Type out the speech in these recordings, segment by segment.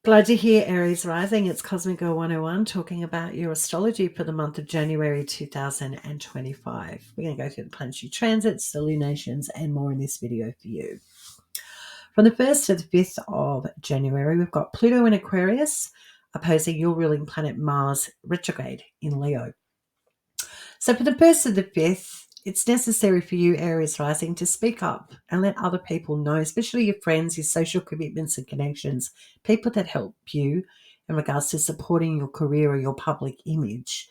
Glad to hear Aries rising. It's Cosmic Girl 101 talking about your astrology for the month of January 2025. We're going to go through the planetary transits, the lunations, and more in this video for you. From the 1st to the 5th of January, we've got Pluto in Aquarius opposing your ruling planet Mars retrograde in Leo. So for the 1st to the 5th, it's necessary for you, Aries rising, to speak up and let other people know, especially your friends, your social commitments and connections, people that help you in regards to supporting your career or your public image,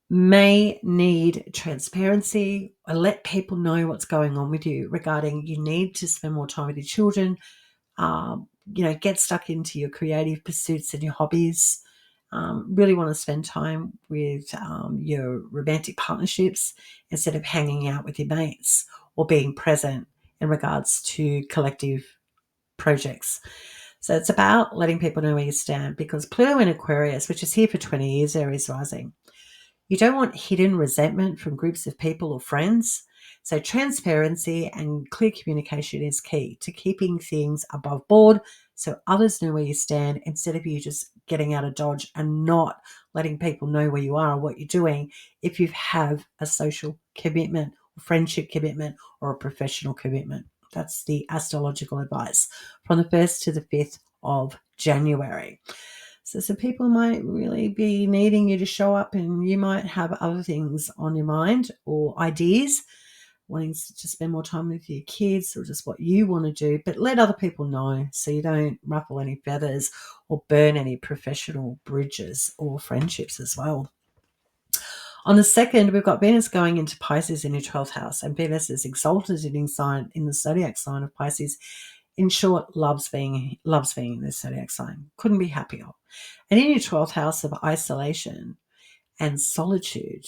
may need transparency or let people know what's going on with you regarding you need to spend more time with your children, get stuck into your creative pursuits and your hobbies. Really want to spend time with your romantic partnerships instead of hanging out with your mates or being present in regards to collective projects. So it's about letting people know where you stand, because Pluto in Aquarius, which is here for 20 years, Aries rising, you don't want hidden resentment from groups of people or friends. So transparency and clear communication is key to keeping things above board so others know where you stand, instead of you just getting out of dodge and not letting people know where you are or what you're doing if you have a social commitment, a friendship commitment, or a professional commitment. That's the astrological advice from the 1st to the 5th of January. So some people might really be needing you to show up, and you might have other things on your mind or ideas, wanting to spend more time with your kids or just what you want to do, but let other people know so you don't ruffle any feathers or burn any professional bridges or friendships as well. On the 2nd, we've got Venus going into Pisces in your 12th house, and Venus is exalted in the zodiac sign of Pisces. In short, loves being in this zodiac sign. Couldn't be happier. And in your 12th house of isolation and solitude,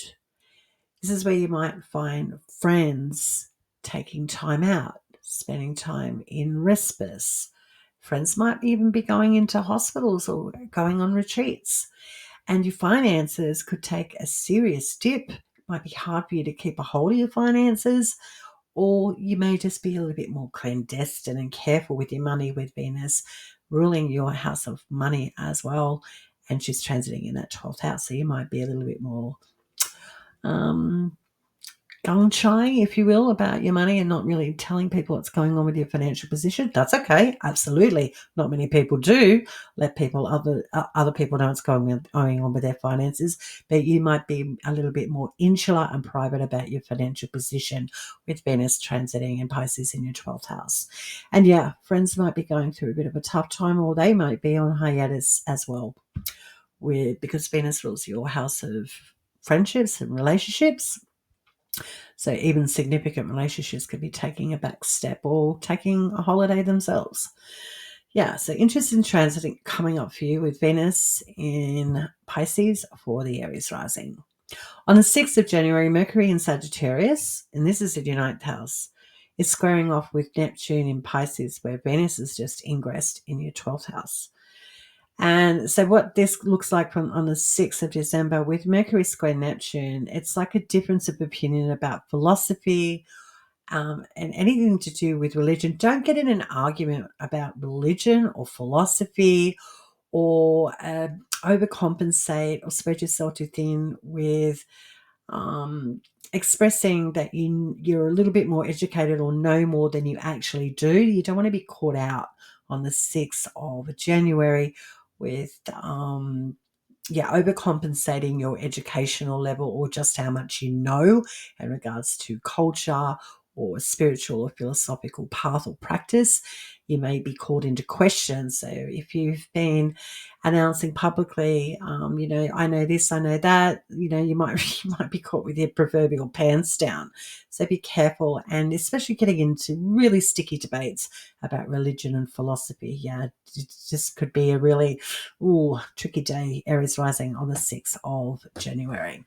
this is where you might find friends taking time out, spending time in respite. Friends might even be going into hospitals or going on retreats. And your finances could take a serious dip. It might be hard for you to keep a hold of your finances, or you may just be a little bit more clandestine and careful with your money, with Venus ruling your house of money as well. And she's transiting in that 12th house. So you might be a little bit more gun-shy, if you will, about your money and not really telling people what's going on with your financial position. That's okay. Absolutely. Not many people do let other people know what's going on with their finances, but you might be a little bit more insular and private about your financial position with Venus transiting in Pisces in your 12th house. And yeah, friends might be going through a bit of a tough time, or they might be on hiatus as well, because Venus rules your house of friendships and relationships. So even significant relationships could be taking a back step or taking a holiday themselves. Yeah, so interesting transit coming up for you with Venus in Pisces for the Aries rising. On the 6th of January, Mercury in Sagittarius, and this is in your 9th house, is squaring off with Neptune in Pisces, where Venus is just ingressed in your 12th house. And so what this looks like on the 6th of December with Mercury square Neptune, it's like a difference of opinion about philosophy and anything to do with religion. Don't get in an argument about religion or philosophy, or overcompensate or spread yourself too thin with expressing that you're a little bit more educated or know more than you actually do. You don't want to be caught out on the 6th of January with overcompensating your educational level or just how much you know in regards to culture or spiritual or philosophical path or practice. You may be called into question. So if you've been announcing publicly, I know this, I know that, you might be caught with your proverbial pants down. So be careful, and especially getting into really sticky debates about religion and philosophy. Yeah, it just could be a really tricky day, Aries rising on the 6th of January.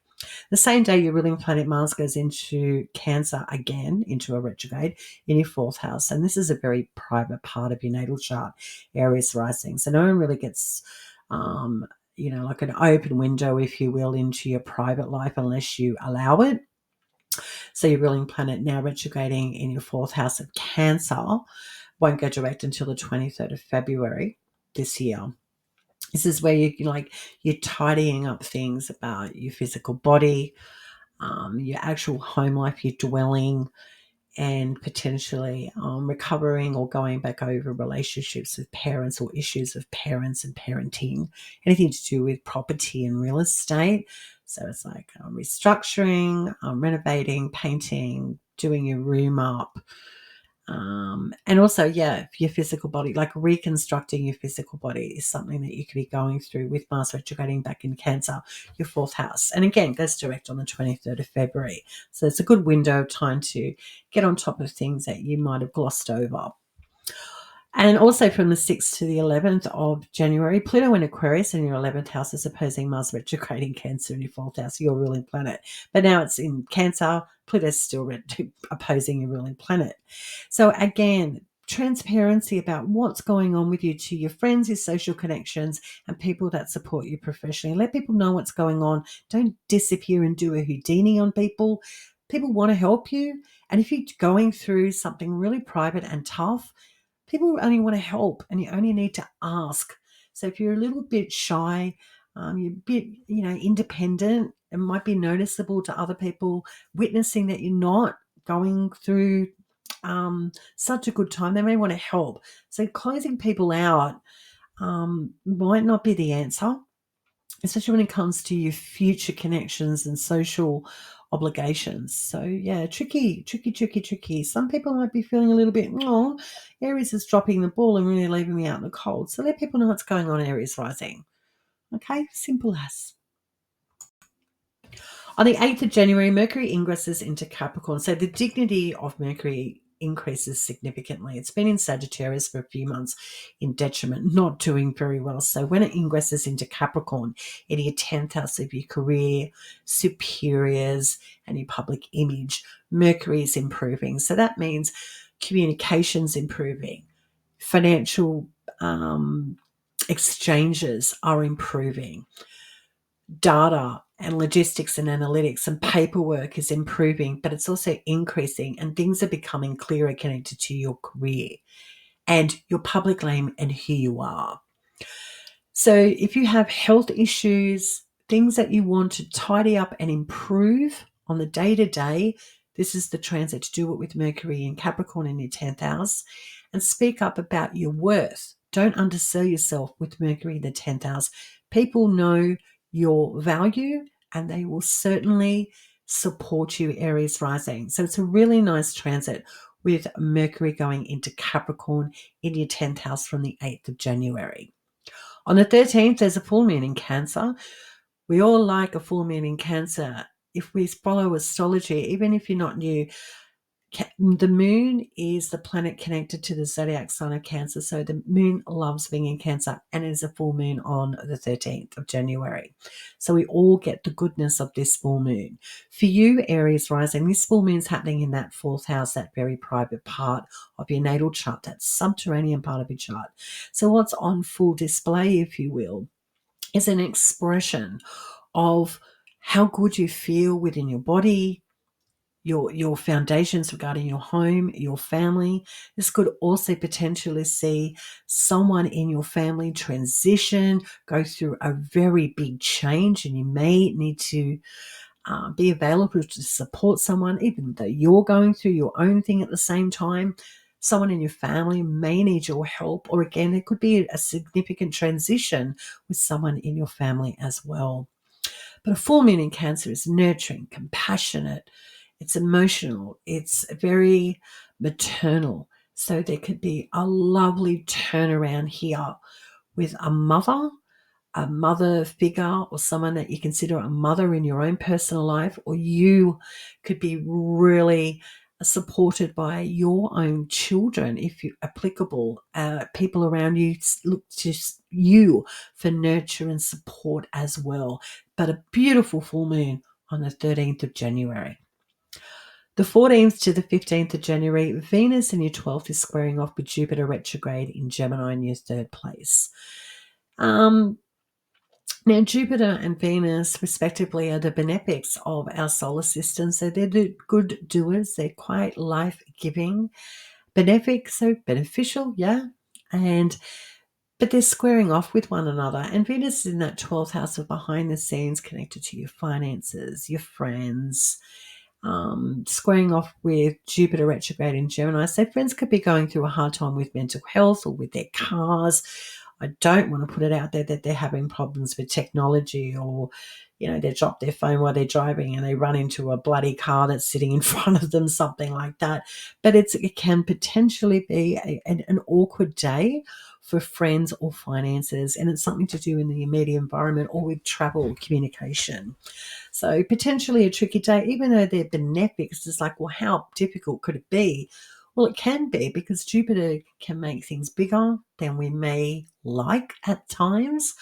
The same day, your ruling planet Mars goes into Cancer again, into a retrograde in your 4th house. And this is a very private part of your natal chart, Aries rising. So no one really gets, like an open window, if you will, into your private life unless you allow it. So your ruling planet now retrograding in your 4th house of Cancer won't go direct until the 23rd of February. this year. This is where you're tidying up things about your physical body, your actual home life, your dwelling, and potentially recovering or going back over relationships with parents or issues of parents and parenting, anything to do with property and real estate. So it's like restructuring, renovating, painting, doing your room up. And also, your physical body, like reconstructing your physical body is something that you could be going through with Mars retrograding back in Cancer, your fourth house. And again, goes direct on the 23rd of February. So it's a good window of time to get on top of things that you might have glossed over. And also from the 6th to the 11th of January, Pluto in Aquarius in your 11th house is opposing Mars retrograding Cancer in your 4th house, your ruling planet. But now it's in Cancer, Pluto's still opposing your ruling planet. So again, transparency about what's going on with you to your friends, your social connections, and people that support you professionally. Let people know what's going on. Don't disappear and do a Houdini on people. People want to help you. And if you're going through something really private and tough, people only want to help, and you only need to ask. So if you're a little bit shy, you're a bit, independent, it might be noticeable to other people witnessing that you're not going through such a good time. They may want to help. So closing people out might not be the answer, especially when it comes to your future connections and social obligations. So tricky. Some people might be feeling a little bit, Aries is dropping the ball and really leaving me out in the cold. So let people know what's going on, Aries rising. Okay, simple as. On the 8th of January, Mercury ingresses into Capricorn. So the dignity of Mercury increases significantly. It's been in Sagittarius for a few months in detriment, not doing very well. So when it ingresses into Capricorn, in your 10th house of your career, superiors, and your public image, Mercury is improving. So that means communications improving, financial exchanges are improving, data and logistics and analytics and paperwork is improving, but it's also increasing, and things are becoming clearer connected to your career and your public name and who you are. So if you have health issues, things that you want to tidy up and improve on the day-to-day, this is the transit to do it with Mercury in Capricorn in your 10th house, and speak up about your worth. Don't undersell yourself with Mercury in the 10th house. People know your value and they will certainly support you, Aries rising. So it's a really nice transit with Mercury going into Capricorn in your 10th house from the 8th of January. On the 13th, there's a full moon in Cancer. We all like a full moon in Cancer. If we follow astrology, even if you're not new, the moon is the planet connected to the zodiac sign of Cancer. So the moon loves being in Cancer, and it is a full moon on the 13th of January. So we all get the goodness of this full moon. For you, Aries rising, this full moon's happening in that 4th house, that very private part of your natal chart, that subterranean part of your chart. So what's on full display, if you will, is an expression of how good you feel within your body, your foundations regarding your home, your family. This could also potentially see someone in your family transition, go through a very big change, and you may need to be available to support someone, even though you're going through your own thing at the same time. Someone in your family may need your help, or again, it could be a significant transition with someone in your family as well. But a full moon in Cancer is nurturing, compassionate, it's emotional, it's very maternal. So there could be a lovely turnaround here with a mother figure, or someone that you consider a mother in your own personal life, or you could be really supported by your own children if you're applicable. People around you look to you for nurture and support as well. But a beautiful full moon on the 13th of January. The 14th to the 15th of January, Venus in your 12th is squaring off with Jupiter retrograde in Gemini in your 3rd place. Now, Jupiter and Venus, respectively, are the benefics of our solar system. So they're the good doers. They're quite life-giving. Benefic, so beneficial, yeah. And but they're squaring off with one another. And Venus is in that 12th house of behind the scenes, connected to your finances, your friends, squaring off with Jupiter retrograde in Gemini. So friends could be going through a hard time with mental health or with their cars. I don't want to put it out there that they're having problems with technology, or, they drop their phone while they're driving and they run into a bloody car that's sitting in front of them, something like that. But it can potentially be an awkward day for friends or finances, and it's something to do in the immediate environment or with travel or communication. So potentially a tricky day, even though they're benefic. It's like, well, how difficult could it be? Well, it can be, because Jupiter can make things bigger than we may like at times.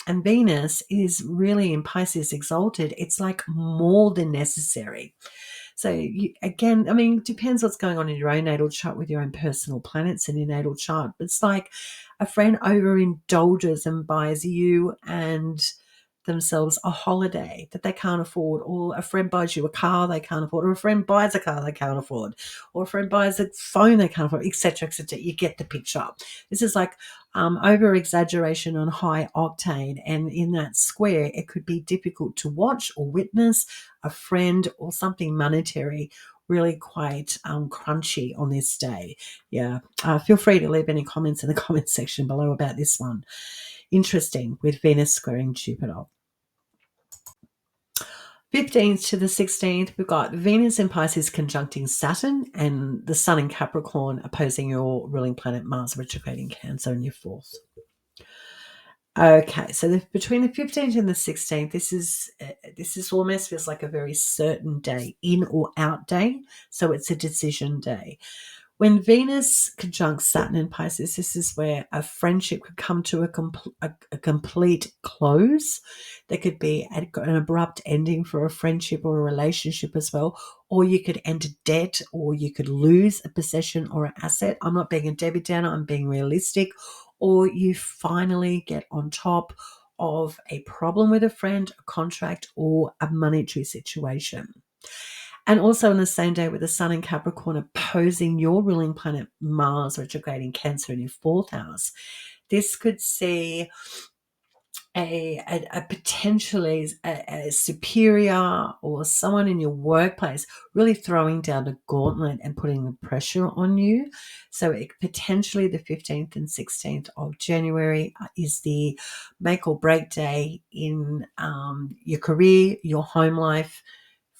And Venus is really in Pisces exalted. It's like more than necessary. So again, I mean, it depends what's going on in your own natal chart with your own personal planets in your natal chart. But it's like a friend overindulges and buys you and themselves a holiday that they can't afford, or a friend buys you a car they can't afford, or a friend buys a car they can't afford, or a friend buys a phone they can't afford, etc., etc. You get the picture. This is like over exaggeration on high octane, and in that square it could be difficult to watch or witness a friend or something monetary really quite crunchy on this day. Yeah, feel free to leave any comments in the comment section below about this one. Interesting, with Venus squaring Jupiter. 15th to the 16th, we've got Venus in Pisces conjuncting Saturn and the Sun in Capricorn opposing your ruling planet Mars retrograde in Cancer in your 4th. Okay, so between the 15th and the 16th, this is almost feels like a very certain day, in or out day. So it's a decision day. When Venus conjuncts Saturn in Pisces, this is where a friendship could come to a complete close. There could be an abrupt ending for a friendship or a relationship as well, or you could enter debt, or you could lose a possession or an asset. I'm not being a Debbie Downer, I'm being realistic. Or you finally get on top of a problem with a friend, a contract, or a monetary situation. And also on the same day with the Sun in Capricorn opposing your ruling planet Mars retrograde in Cancer in your 4th house, this could see a potentially a superior or someone in your workplace really throwing down the gauntlet and putting the pressure on you. So potentially the 15th and 16th of January is the make or break day in your career, your home life,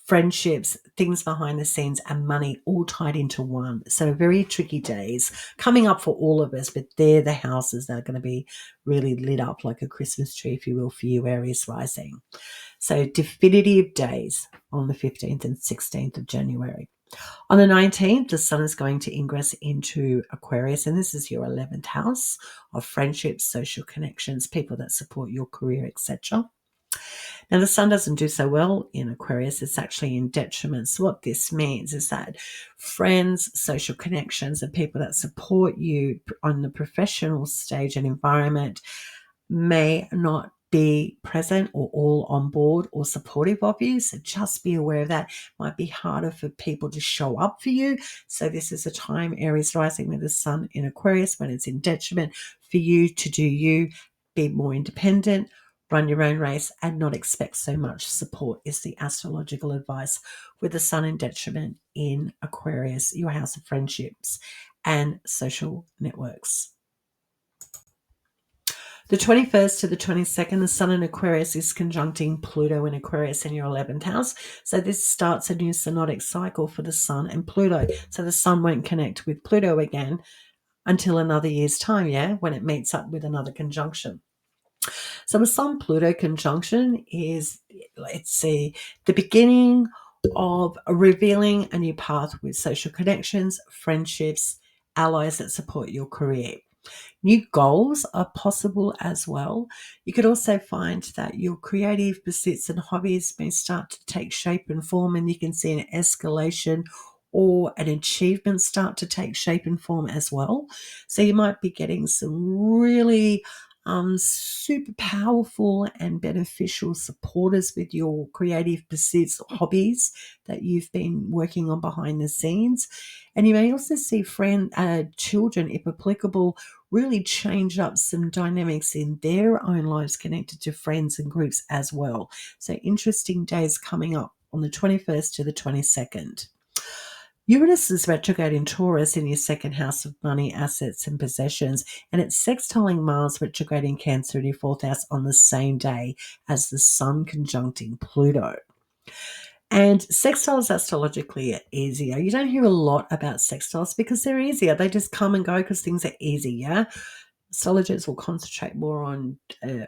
friendships, things behind the scenes, and money all tied into one. So very tricky days coming up for all of us, but they're the houses that are going to be really lit up like a Christmas tree, if you will, for you, Aries rising. So definitive days on the 15th and 16th of January. On the 19th, the Sun is going to ingress into Aquarius, and this is your 11th house of friendships, social connections, people that support your career, etc. Now, the Sun doesn't do so well in Aquarius. It's actually in detriment. So what this means is that friends, social connections, and people that support you on the professional stage and environment may not be present or all on board or supportive of you. So just be aware of that. It might be harder for people to show up for you. So this is a time, Aries rising with the Sun in Aquarius, when it's in detriment, for you to do you, be more independent, run your own race, and not expect so much support is the astrological advice with the Sun in detriment in Aquarius, your house of friendships and social networks. The 21st to the 22nd, the Sun in Aquarius is conjuncting Pluto in Aquarius in your 11th house. So this starts a new synodic cycle for the Sun and Pluto. So the Sun won't connect with Pluto again until another year's time, when it meets up with another conjunction. So a Sun-Pluto conjunction is, let's see, the beginning of revealing a new path with social connections, friendships, allies that support your career. New goals are possible as well. You could also find that your creative pursuits and hobbies may start to take shape and form, and you can see an escalation or an achievement start to take shape and form as well. So you might be getting some really super powerful and beneficial supporters with your creative pursuits or hobbies that you've been working on behind the scenes. And you may also see children, if applicable, really change up some dynamics in their own lives connected to friends and groups as well. So interesting days coming up on the 21st to the 22nd. Uranus is retrograde in Taurus in your second house of money, assets, and possessions, and it's sextiling Mars retrograde in Cancer in your fourth house on the same day as the Sun conjuncting Pluto. And sextiles astrologically are easier. You don't hear a lot about sextiles because they're easier. They just come and go because things are easy, yeah? Astrologers will concentrate more on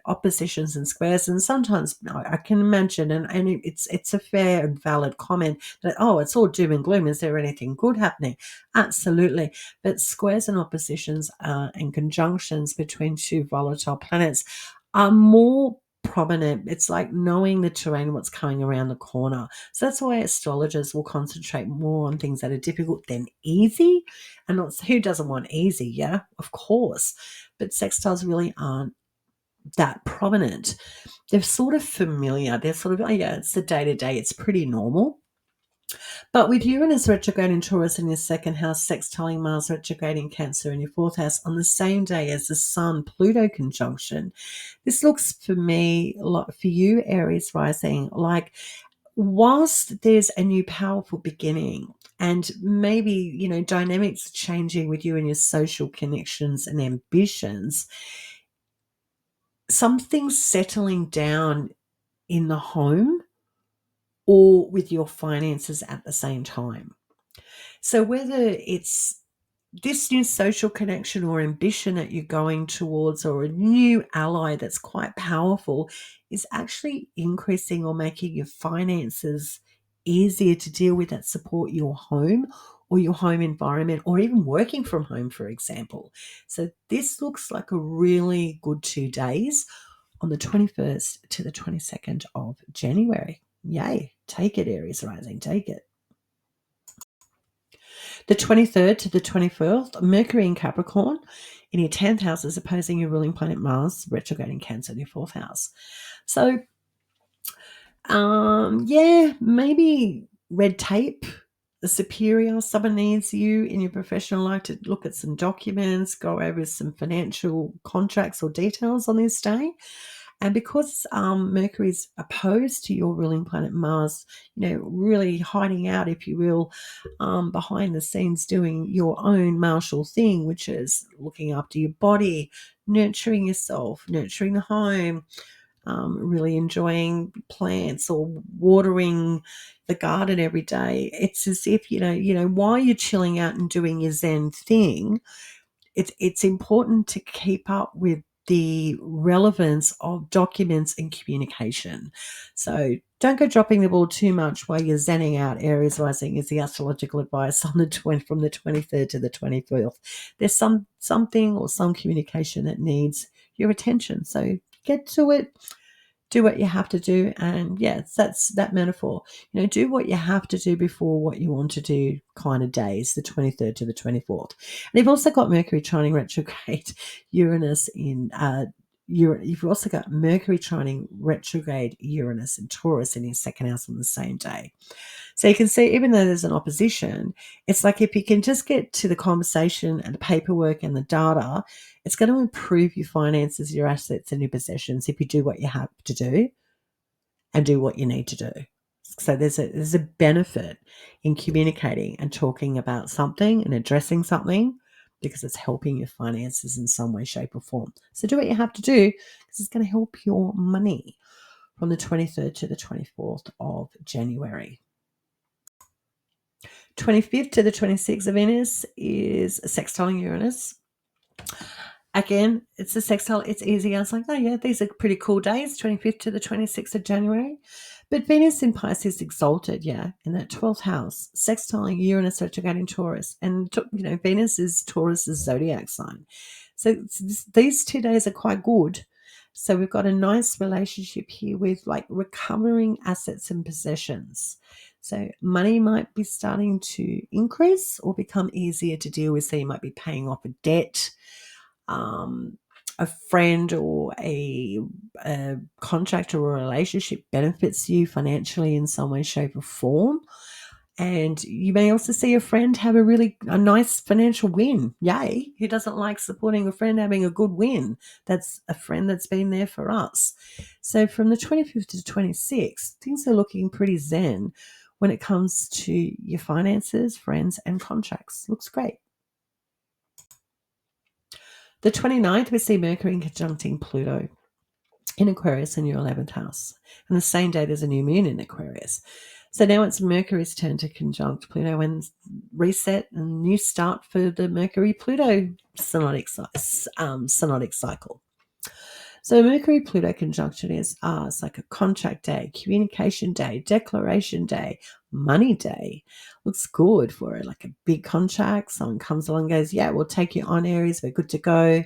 oppositions and squares, and sometimes I can imagine, and it's a fair and valid comment that, oh, it's all doom and gloom. Is there anything good happening? Absolutely, but squares and oppositions and conjunctions between two volatile planets are more prominent. It's like knowing the terrain, what's coming around the corner. So that's why astrologers will concentrate more on things that are difficult than easy. And not, who doesn't want easy? Yeah, of course. But sextiles really aren't that prominent. They're sort of familiar. They're sort of, oh yeah, it's the day to day. It's pretty normal. But with Uranus retrograde in Taurus in your second house, sextiling Mars retrograde in Cancer in your fourth house on the same day as the Sun Pluto conjunction, this looks for me, for you, Aries rising, like whilst there's a new powerful beginning and maybe, dynamics changing with you and your social connections and ambitions, something's settling down in the home or with your finances at the same time. So whether it's this new social connection or ambition that you're going towards or a new ally that's quite powerful is actually increasing or making your finances easier to deal with that support your home or your home environment or even working from home, for example. So this looks like a really good 2 days on the 21st to the 22nd of January. Yay. Take it, Aries rising. Take it. The 23rd to the 24th, Mercury in Capricorn in your 10th house is opposing your ruling planet Mars, retrograde in Cancer in your 4th house. So, maybe red tape, the superior, someone needs you in your professional life to look at some documents, go over some financial contracts or details on this day. And because Mercury is opposed to your ruling planet Mars, really hiding out, if you will, behind the scenes doing your own martial thing, which is looking after your body, nurturing yourself, nurturing the home, really enjoying plants or watering the garden every day. It's as if, while you're chilling out and doing your Zen thing, it's important to keep up with the relevance of documents and communication. So don't go dropping the ball too much while you're zenning out. Aries rising is the astrological advice on from the 23rd to the 24th. There's something or some communication that needs your attention. So get to it. Do what you have to do. And yes, that's that metaphor. Do what you have to do before what you want to do kind of days, the 23rd to the 24th. And you've also got Mercury trining retrograde Uranus in you've also got Mercury trining retrograde Uranus and Taurus in your second house on the same day. So you can see, even though there's an opposition, it's like if you can just get to the conversation and the paperwork and the data, it's going to improve your finances, your assets, and your possessions if you do what you have to do and do what you need to do. So there's a benefit in communicating and talking about something and addressing something because it's helping your finances in some way, shape, or form. So do what you have to do because it's going to help your money from the 23rd to the 24th of January. 25th to the 26th of Venus is sextiling Uranus. Again, it's a sextile. It's easy. I was like, oh, yeah, these are pretty cool days, 25th to the 26th of January. But Venus in Pisces exalted, in that 12th house, sextiling Uranus retrograde in Taurus. And, Venus is Taurus's zodiac sign. So these 2 days are quite good. So we've got a nice relationship here with like recovering assets and possessions. So money might be starting to increase or become easier to deal with. So you might be paying off a debt. a friend or a contract or a relationship benefits you financially in some way, shape, or form. And you may also see a friend have a nice financial win. Yay. Who doesn't like supporting a friend having a good win? That's a friend that's been there for us. So from the 25th to the 26th, things are looking pretty zen when it comes to your finances, friends, and contracts. Looks great. The 29th, we see Mercury conjuncting Pluto in Aquarius in your 11th house. And the same day, there's a new moon in Aquarius. So now it's Mercury's turn to conjunct Pluto and reset and new start for the Mercury-Pluto synodic cycle. So Mercury-Pluto conjunction is it's like a contract day, communication day, declaration day, money day. Looks good for it, like a big contract. Someone comes along and goes, yeah, we'll take you on, Aries. We're good to go.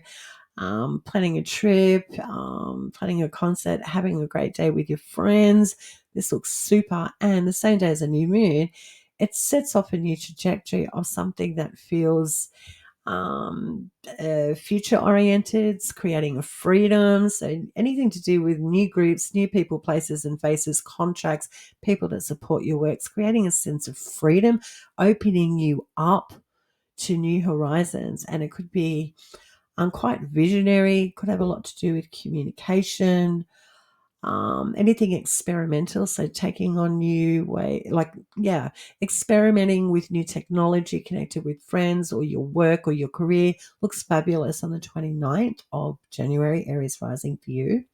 Planning a trip, planning a concert, having a great day with your friends. This looks super. And the same day as a new moon, it sets off a new trajectory of something that feels future oriented, creating a freedom. So anything to do with new groups, new people, places and faces, contracts, people that support your works, creating a sense of freedom, opening you up to new horizons. And it could be quite visionary, could have a lot to do with communication, anything experimental. So taking on new way, experimenting with new technology connected with friends or your work or your career looks fabulous on the 29th of January, Aries rising for you.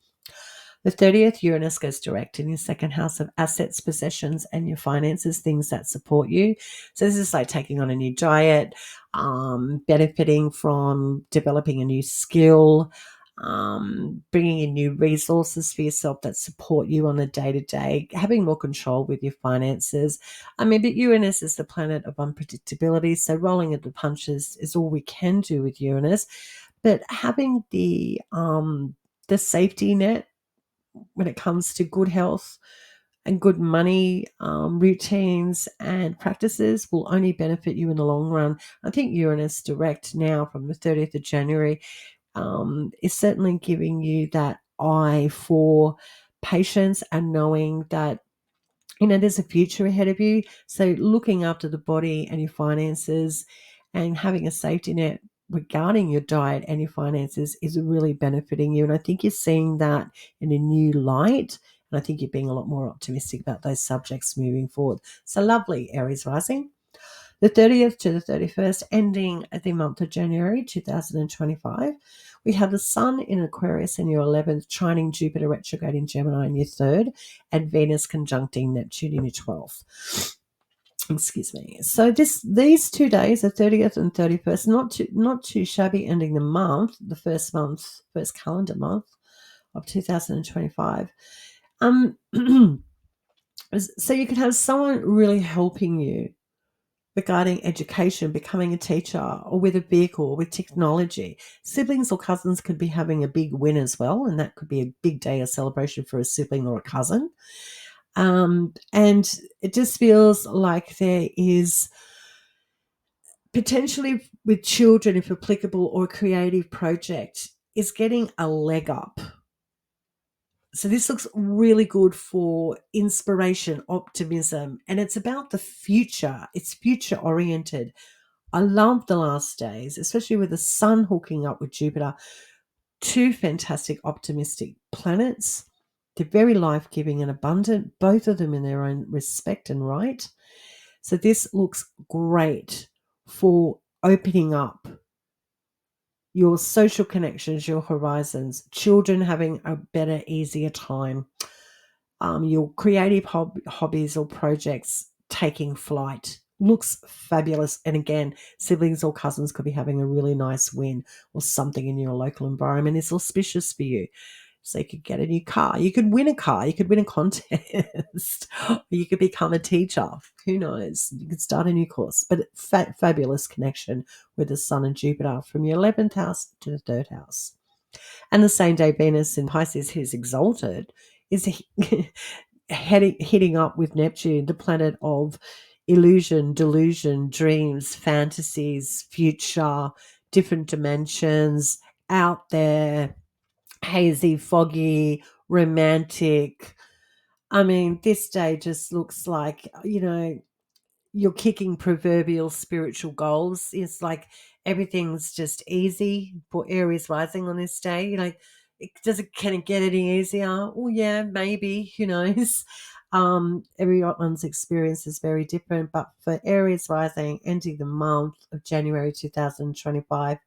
The 30th, Uranus goes direct in your second house of assets, possessions, and your finances, things that support you. So this is like taking on a new diet, benefiting from developing a new skill, bringing in new resources for yourself that support you on a day-to-day, having more control with your finances. I mean, but Uranus is the planet of unpredictability, so rolling at the punches is all we can do with Uranus. But having the safety net when it comes to good health and good money routines and practices will only benefit you in the long run. I think Uranus direct now from the 30th of January is certainly giving you that eye for patience and knowing that there's a future ahead of you. So looking after the body and your finances and having a safety net regarding your diet and your finances is really benefiting you. And I think you're seeing that in a new light. And I think you're being a lot more optimistic about those subjects moving forward. So lovely, Aries rising. The 30th to the 31st, ending at the month of January 2025, we have the Sun in Aquarius in your 11th, trining Jupiter retrograde in Gemini in your 3rd, and Venus conjuncting Neptune in your 12th. Excuse me. So these 2 days, the 30th and 31st, not too shabby, ending the month, the first calendar month of 2025. So you can have someone really helping you regarding education, becoming a teacher, or with a vehicle, or with technology. Siblings or cousins could be having a big win as well, and that could be a big day of celebration for a sibling or a cousin. And it just feels like there is potentially with children, if applicable, or a creative project, is getting a leg up. So this looks really good for inspiration, optimism, and it's about the future. It's future oriented. I love the last days, especially with the Sun hooking up with Jupiter. Two fantastic optimistic planets. They're very life-giving and abundant, both of them in their own respect and right. So this looks great for opening up your social connections, your horizons, children having a better, easier time, your creative hobbies or projects taking flight. Looks fabulous. And again, siblings or cousins could be having a really nice win, or something in your local environment is auspicious for you. So you could get a new car. You could win a car. You could win a contest. Or you could become a teacher. Who knows? You could start a new course. But fabulous connection with the Sun and Jupiter from your 11th house to the 3rd house. And the same day, Venus in Pisces, who's exalted, is hitting up with Neptune, the planet of illusion, delusion, dreams, fantasies, future, different dimensions, out there, hazy, foggy, romantic. I mean, this day just looks like, you're kicking proverbial spiritual goals. It's like everything's just easy for Aries rising on this day. Can it get any easier? Oh yeah, maybe. Who knows? Everyone's experience is very different, but for Aries rising, ending the month of January 2025,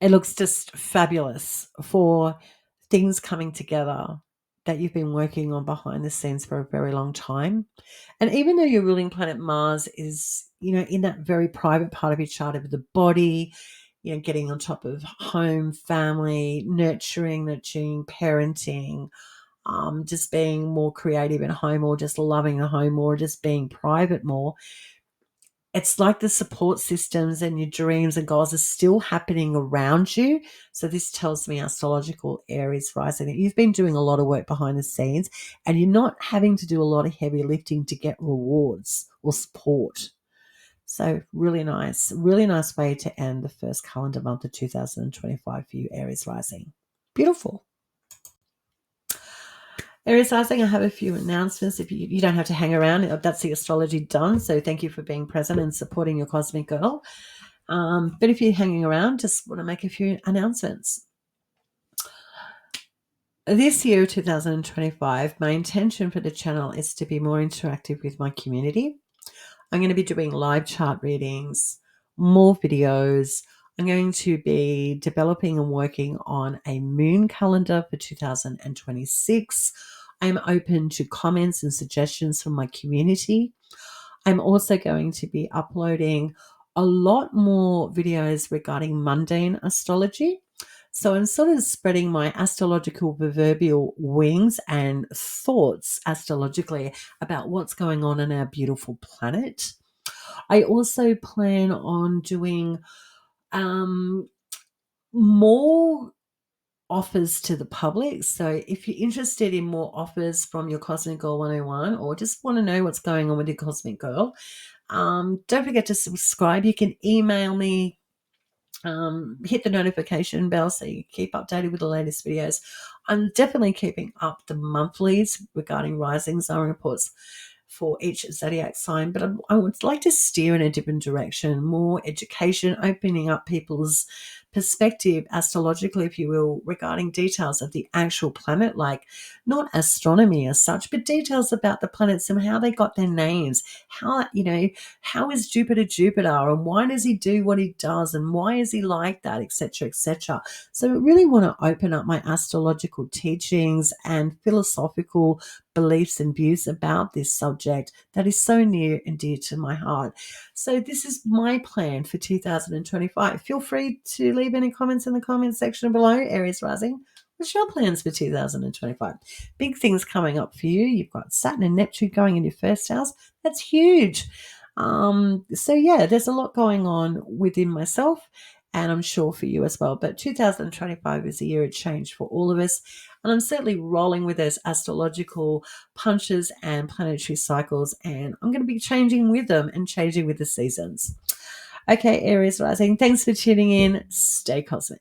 it looks just fabulous for things coming together that you've been working on behind the scenes for a very long time. And even though your ruling planet Mars is, in that very private part of your chart of the body, getting on top of home, family, nurturing, parenting, just being more creative at home, or just loving the home, or just being private more. It's like the support systems and your dreams and goals are still happening around you. So this tells me, astrological Aries rising, that you've been doing a lot of work behind the scenes and you're not having to do a lot of heavy lifting to get rewards or support. So really nice way to end the first calendar month of 2025 for you, Aries rising. Beautiful. Aries rising, I have a few announcements. If you don't have to hang around, that's the astrology done. So thank you for being present and supporting your cosmic girl. But if you're hanging around, just want to make a few announcements. This year, 2025, my intention for the channel is to be more interactive with my community. I'm going to be doing live chart readings, more videos. I'm going to be developing and working on a moon calendar for 2026. I'm open to comments and suggestions from my community. I'm also going to be uploading a lot more videos regarding mundane astrology. So I'm sort of spreading my astrological proverbial wings and thoughts astrologically about what's going on in our beautiful planet. I also plan on doing more offers to the public. So if you're interested in more offers from your Cosmic Girl 101, or just want to know what's going on with your Cosmic Girl, don't forget to subscribe. You can email me, hit the notification bell so you keep updated with the latest videos. I'm definitely keeping up the monthlies regarding rising zone reports for each zodiac sign, but I would like to steer in a different direction, more education, opening up people's perspective astrologically, if you will, regarding details of the actual planet, like not astronomy as such, but details about the planets and how they got their names. How is Jupiter, and why does he do what he does, and why is he like that, etc., etc. So I really want to open up my astrological teachings and philosophical beliefs and views about this subject that is so near and dear to my heart. So this is my plan for 2025. Feel free to leave any comments in the comments section below, Aries rising. What's your plans for 2025? Big things coming up for you. You've got Saturn and Neptune going in your first house. That's huge. So yeah, there's a lot going on within myself, and I'm sure for you as well. But 2025 is a year of change for all of us. And I'm certainly rolling with those astrological punches and planetary cycles, and I'm going to be changing with them and changing with the seasons. Okay, Aries rising, thanks for tuning in. Stay cosmic.